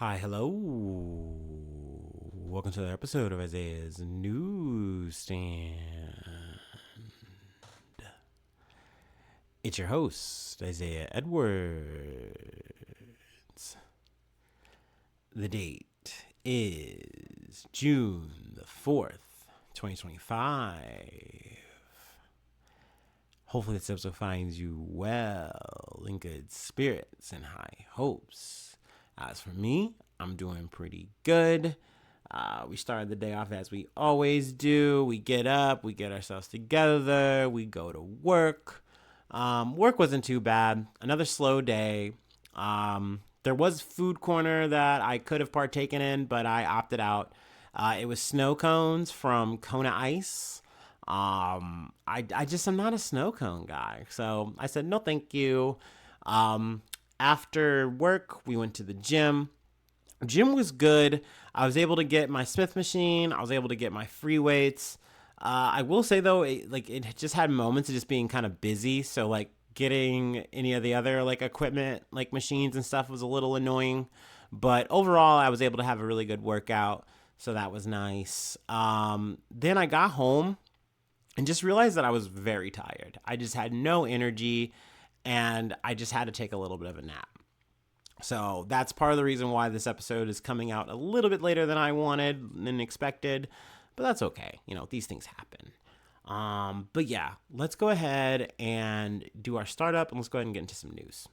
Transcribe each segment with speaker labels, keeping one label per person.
Speaker 1: Hi, hello. Welcome to the episode of Isaiah's Newsstand. It's your host, Isaiah Edwards. The date is June the 4th, 2025. Hopefully, this episode finds you well, in good spirits, and high hopes. As for me, I'm doing pretty good. We started the day off as we always do. We get up, we get ourselves together, we go to work. Work wasn't too bad. Another slow day. There was food corner that I could have partaken in, but I opted out. It was snow cones from Kona Ice. I'm not a snow cone guy, so I said no, thank you. After work, we went to the gym. Gym was good. I was able to get my Smith machine. I was able to get my free weights. I will say though, it just had moments of just being kind of busy. So like getting any of the other like equipment, like machines and stuff, was a little annoying. But overall, I was able to have a really good workout. So that was nice. Then I got home and just realized that I was very tired. I just had no energy and I just had to take a little bit of a nap. So that's part of the reason why this episode is coming out a little bit later than I wanted and expected, but that's okay. You know, these things happen. But yeah, let's go ahead and do our startup and let's go ahead and get into some news.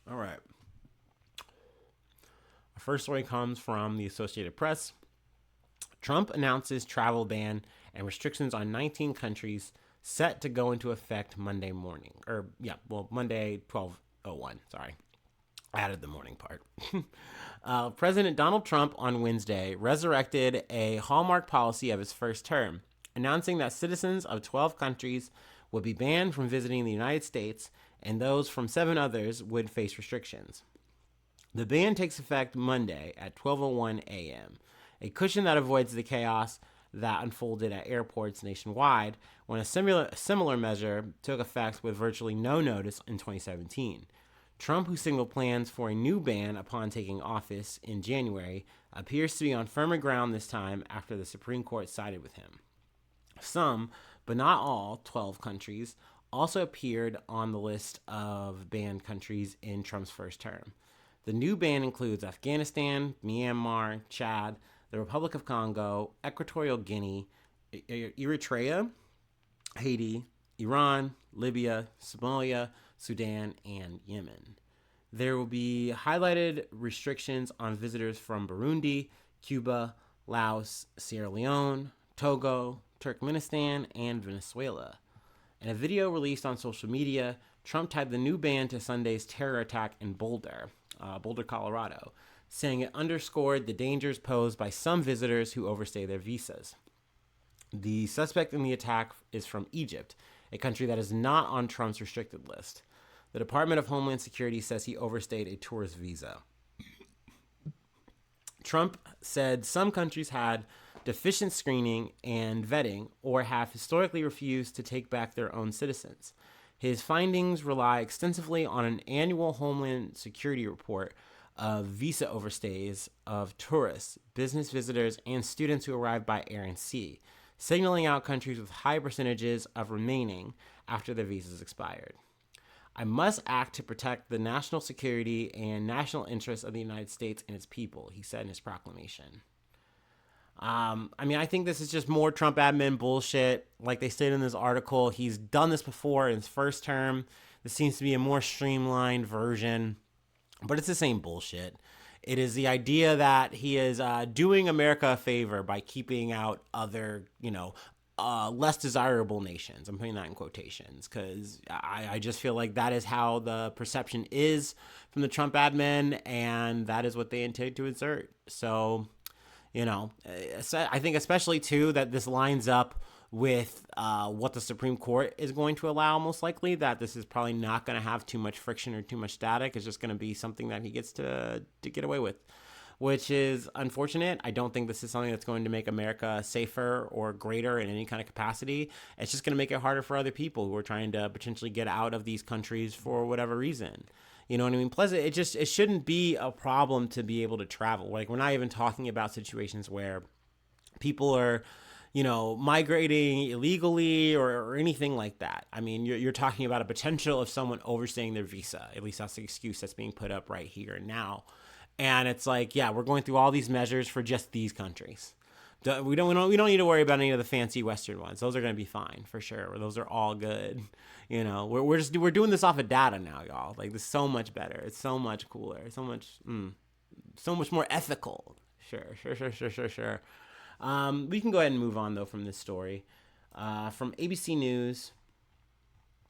Speaker 1: All right. Our first story comes from the Associated Press. Trump announces travel ban and restrictions on 19 countries set to go into effect Monday morning. Monday 12:01. Sorry. I added the morning part. President Donald Trump on Wednesday resurrected a hallmark policy of his first term, announcing that citizens of 12 countries would be banned from visiting the United States and those from 7 others would face restrictions. The ban takes effect Monday at 12:01 a.m., a cushion that avoids the chaos that unfolded at airports nationwide when a similar measure took effect with virtually no notice in 2017. Trump, who signaled plans for a new ban upon taking office in January, appears to be on firmer ground this time after the Supreme Court sided with him. Some, but not all, 12 countries also appeared on the list of banned countries in Trump's first term. The new ban includes Afghanistan, Myanmar, Chad, the Republic of Congo, Equatorial Guinea, Eritrea, Haiti, Iran, Libya, Somalia, Sudan, and Yemen. There will be highlighted restrictions on visitors from Burundi, Cuba, Laos, Sierra Leone, Togo, Turkmenistan, and Venezuela. In a video released on social media, Trump tied the new ban to Sunday's terror attack in Boulder, Colorado, saying it underscored the dangers posed by some visitors who overstay their visas. The suspect in the attack is from Egypt, a country that is not on Trump's restricted list. The Department of Homeland Security says he overstayed a tourist visa. Trump said some countries had deficient screening and vetting or have historically refused to take back their own citizens. His findings rely extensively on an annual Homeland Security report of visa overstays of tourists, business visitors, and students who arrive by air and sea, signaling out countries with high percentages of remaining after their visas expired. I must act to protect the national security and national interests of the United States and its people, he said in his proclamation. I think this is just more Trump admin bullshit. Like they stated in this article, he's done this before in his first term. This seems to be a more streamlined version, but it's the same bullshit. It is the idea that he is doing America a favor by keeping out other, less desirable nations. I'm putting that in quotations because I just feel like that is how the perception is from the Trump admin, and that is what they intend to insert. So, I think especially too that this lines up with what the Supreme Court is going to allow, most likely, that this is probably not going to have too much friction or too much static. It's just going to be something that he gets to get away with, which is unfortunate. I don't think this is something that's going to make America safer or greater in any kind of capacity. It's just going to make it harder for other people who are trying to potentially get out of these countries for whatever reason. You know what I mean? Plus, it shouldn't be a problem to be able to travel. Like, we're not even talking about situations where people are, migrating illegally or anything like that. I mean, you're talking about a potential of someone overstaying their visa. At least that's the excuse that's being put up right here and now. And it's like, yeah, we're going through all these measures for just these countries. We don't need to worry about any of the fancy Western ones. Those are going to be fine for sure. Those are all good. We're doing this off of data now, y'all. Like, this is so much better. It's so much cooler. So much more ethical. Sure. We can go ahead and move on though from this story. From ABC News.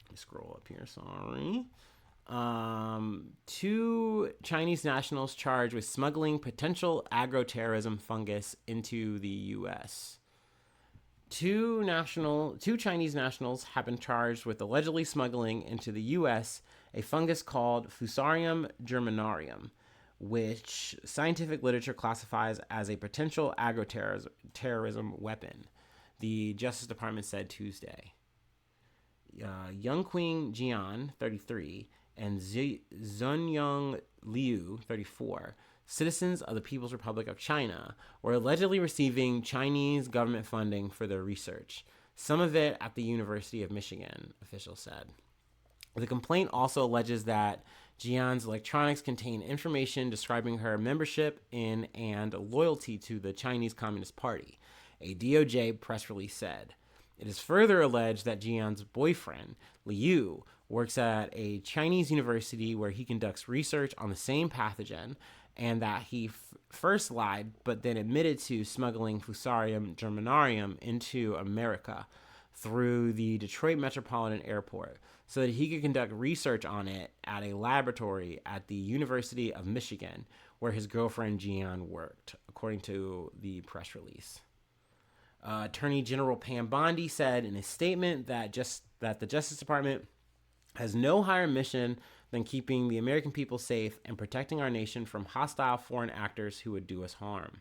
Speaker 1: Let me scroll up here. Sorry. 2 Chinese nationals charged with smuggling potential agroterrorism fungus into the U.S. Two Chinese nationals have been charged with allegedly smuggling into the U.S. a fungus called Fusarium germinarum, which scientific literature classifies as a potential agroterrorism weapon, the Justice Department said Tuesday. Yongqing Jian, 33, and Zunyang Liu, 34, citizens of the People's Republic of China, were allegedly receiving Chinese government funding for their research, some of it at the University of Michigan, officials said. The complaint also alleges that Jian's electronics contain information describing her membership in and loyalty to the Chinese Communist Party, a DOJ press release said. It is further alleged that Jian's boyfriend, Liu, works at a Chinese university where he conducts research on the same pathogen, and that he first lied but then admitted to smuggling Fusarium germinarum into America through the Detroit Metropolitan Airport so that he could conduct research on it at a laboratory at the University of Michigan, where his girlfriend Jian worked, according to the press release. Attorney General Pam Bondi said in a statement that the Justice Department has no higher mission than keeping the American people safe and protecting our nation from hostile foreign actors who would do us harm.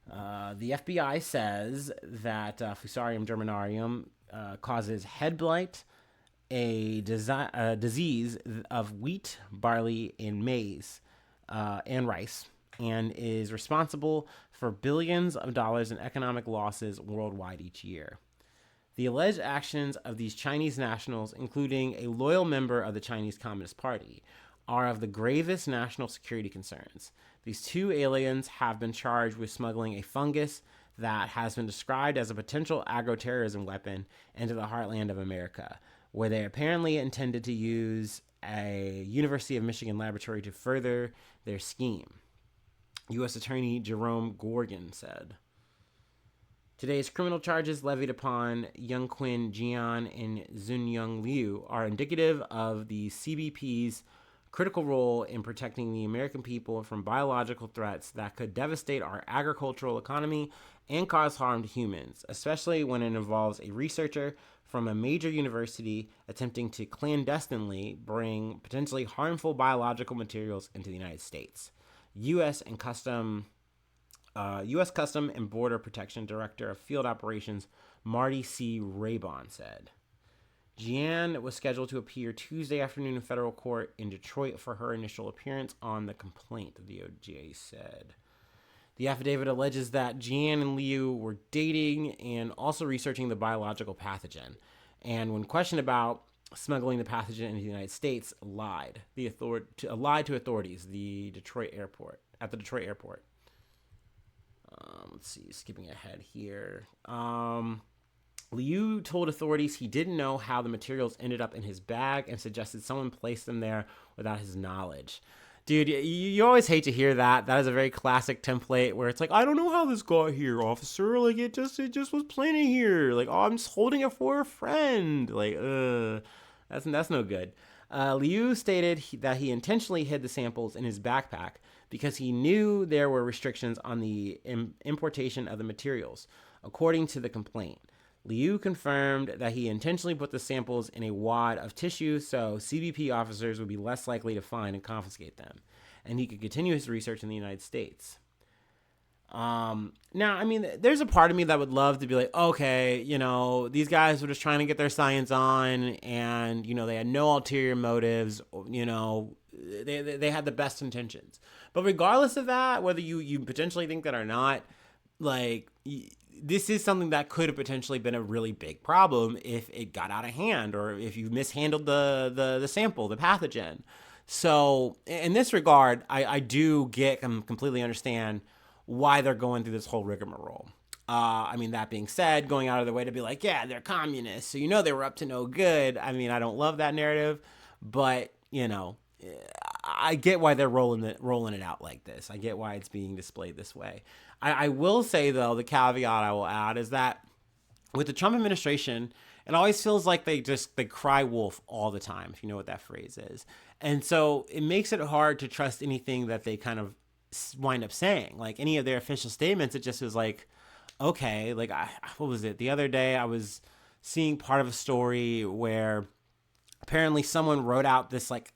Speaker 1: The FBI says that Fusarium germinarum causes head blight, a disease of wheat, barley, and maize, and rice, and is responsible for billions of dollars in economic losses worldwide each year. The alleged actions of these Chinese nationals, including a loyal member of the Chinese Communist Party, are of the gravest national security concerns. These 2 aliens have been charged with smuggling a fungus that has been described as a potential agroterrorism weapon into the heartland of America, where they apparently intended to use a University of Michigan laboratory to further their scheme, U.S. Attorney Jerome Gorgon said. Today's criminal charges levied upon Yongqing Jian and Zunyang Liu are indicative of the CBP's critical role in protecting the American people from biological threats that could devastate our agricultural economy and cause harm to humans, especially when it involves a researcher from a major university attempting to clandestinely bring potentially harmful biological materials into the United States. U.S. Custom and Border Protection Director of Field Operations Marty C. Raybon said. Jian was scheduled to appear Tuesday afternoon in federal court in Detroit for her initial appearance on the complaint, the DOJ said. The affidavit alleges that Jian and Liu were dating and also researching the biological pathogen, and when questioned about smuggling the pathogen into the United States, lied to authorities at the Detroit airport. Let's see, skipping ahead here. Liu told authorities he didn't know how the materials ended up in his bag and suggested someone placed them there without his knowledge. Dude, you always hate to hear that. That is a very classic template where it's like, I don't know how this got here, officer. Like, it just was planted here. Like, oh, I'm just holding it for a friend. Like, that's no good. Liu stated that he intentionally hid the samples in his backpack because he knew there were restrictions on the importation of the materials, according to the complaint. Liu confirmed that he intentionally put the samples in a wad of tissue so CBP officers would be less likely to find and confiscate them, and he could continue his research in the United States. Now, I mean, there's a part of me that would love to be like, okay, these guys were just trying to get their science on, and they had no ulterior motives. They had the best intentions. But regardless of that, whether you potentially think that or not, like, this is something that could have potentially been a really big problem if it got out of hand, or if you mishandled the sample, the pathogen. So in this regard, I do completely understand why they're going through this whole rigmarole. I mean, that being said, going out of their way to be like, yeah, they're communists, so they were up to no good. I mean, I don't love that narrative, but I get why they're rolling it out like this. I get why it's being displayed this way. I will say, though, the caveat I will add is that with the Trump administration, it always feels like they cry wolf all the time, if you know what that phrase is. And so it makes it hard to trust anything that they kind of wind up saying. Like any of their official statements, it just was like, okay, like what was it? The other day I was seeing part of a story where apparently someone wrote out this like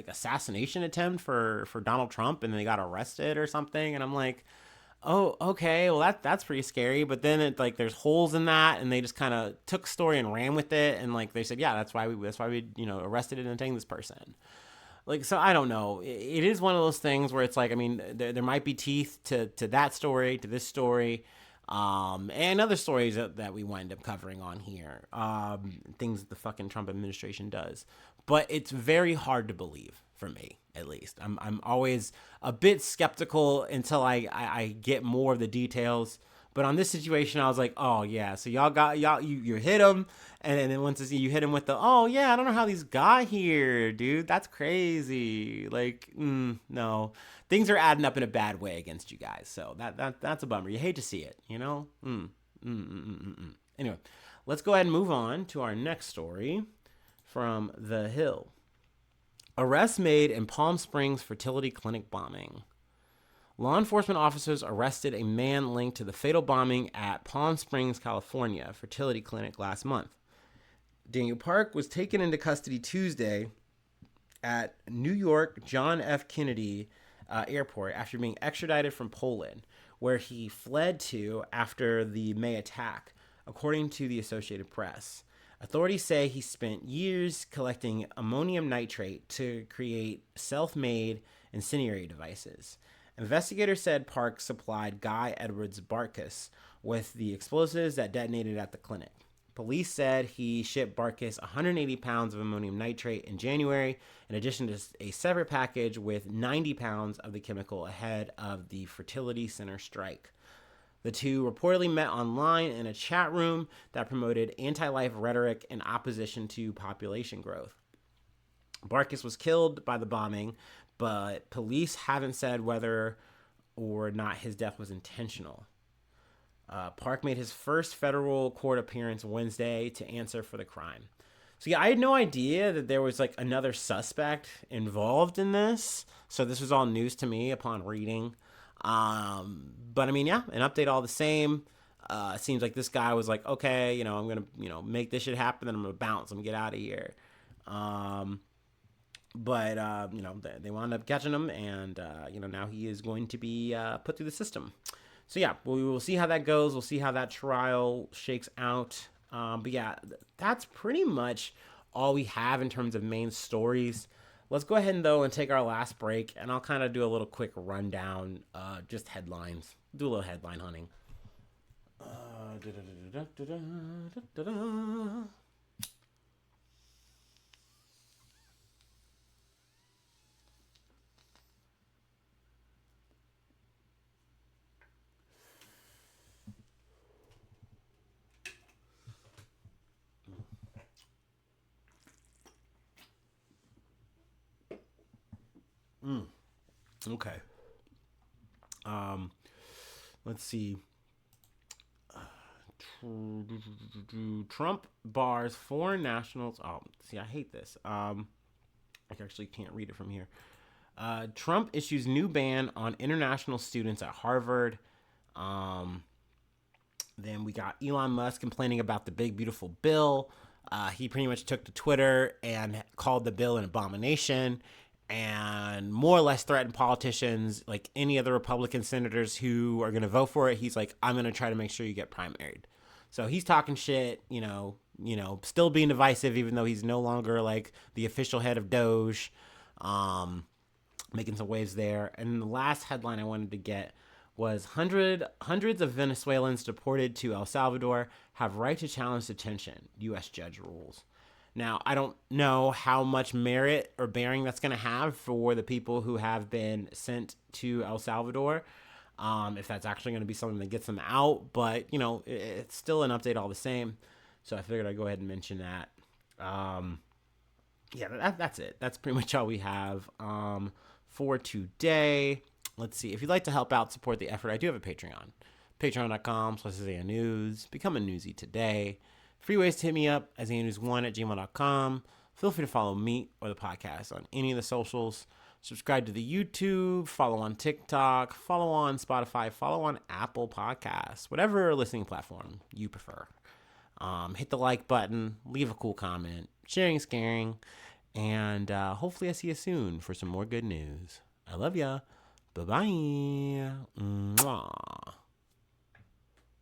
Speaker 1: assassination attempt for Donald Trump, and they got arrested or something. And I'm like, oh, okay, well that's pretty scary. But then it like there's holes in that, and they just kind of took story and ran with it, and like they said, yeah, that's why we arrested and detained this person. Like, so I don't know. It is one of those things where it's like, I mean, there might be teeth to that story, to this story, and other stories that we wind up covering on here. Things that the fucking Trump administration does. But it's very hard to believe, for me, at least. I'm always a bit skeptical until I get more of the details. But on this situation, I was like, oh, yeah. So you hit him. And then once you hit him with oh, yeah, I don't know how these got here, dude. That's crazy. Like, no. Things are adding up in a bad way against you guys. So that's a bummer. You hate to see it, Anyway, let's go ahead and move on to our next story from The Hill. Arrest made in Palm Springs fertility clinic bombing. Law enforcement officers arrested a man linked to the fatal bombing at Palm Springs, California, fertility clinic last month. Daniel Park was taken into custody Tuesday at New York John F. Kennedy Airport after being extradited from Poland, where he fled to after the May attack, according to the Associated Press. Authorities say he spent years collecting ammonium nitrate to create self-made incendiary devices. Investigators said Park supplied Guy Edwards Barkus with the explosives that detonated at the clinic. Police said he shipped Barkus 180 pounds of ammonium nitrate in January, in addition to a separate package with 90 pounds of the chemical ahead of the fertility center strike. The two reportedly met online in a chat room that promoted anti-life rhetoric in opposition to population growth. Barkus was killed by the bombing, but police haven't said whether or not his death was intentional. Park made his first federal court appearance Wednesday to answer for the crime. So yeah, I had no idea that there was like another suspect involved in this. So this was all news to me upon reading. But I mean, yeah, an update all the same. It seems like this guy was like, okay, I'm going to, make this shit happen, and I'm going to bounce. I'm going to get out of here. But they wound up catching him, and, now he is going to be put through the system. So, yeah, we will see how that goes. We'll see how that trial shakes out. But, yeah, that's pretty much all we have in terms of main stories. Let's go ahead, though, and take our last break, and I'll kind of do a little quick rundown, just headlines. Do a little headline hunting. Okay. Let's see. Trump bars foreign nationals. Oh, see, I hate this. I actually can't read it from here. Trump issues new ban on international students at Harvard. Then we got Elon Musk complaining about the big, beautiful bill. He pretty much took to Twitter and called the bill an abomination and more or less threatened politicians, like any other Republican senators who are going to vote for it. He's like, I'm going to try to make sure you get primaried. So he's talking shit, still being divisive, even though he's no longer like the official head of Doge, making some waves there. And the last headline I wanted to get was hundreds of Venezuelans deported to El Salvador have right to challenge detention. U.S. judge rules. Now, I don't know how much merit or bearing that's going to have for the people who have been sent to El Salvador, if that's actually going to be something that gets them out. But, it's still an update all the same. So I figured I'd go ahead and mention that. That's it. That's pretty much all we have for today. Let's see. If you'd like to help out, support the effort, I do have a Patreon. Patreon.com/IsaiahNews. Become a newsie today. Free ways to hit me up, IsaiahNews1@gmail.com. Feel free to follow me or the podcast on any of the socials. Subscribe to the YouTube, follow on TikTok, follow on Spotify, follow on Apple Podcasts, whatever listening platform you prefer. Hit the like button, leave a cool comment. Sharing is caring. And hopefully I see you soon for some more good news. I love ya. Bye-bye. Mwah.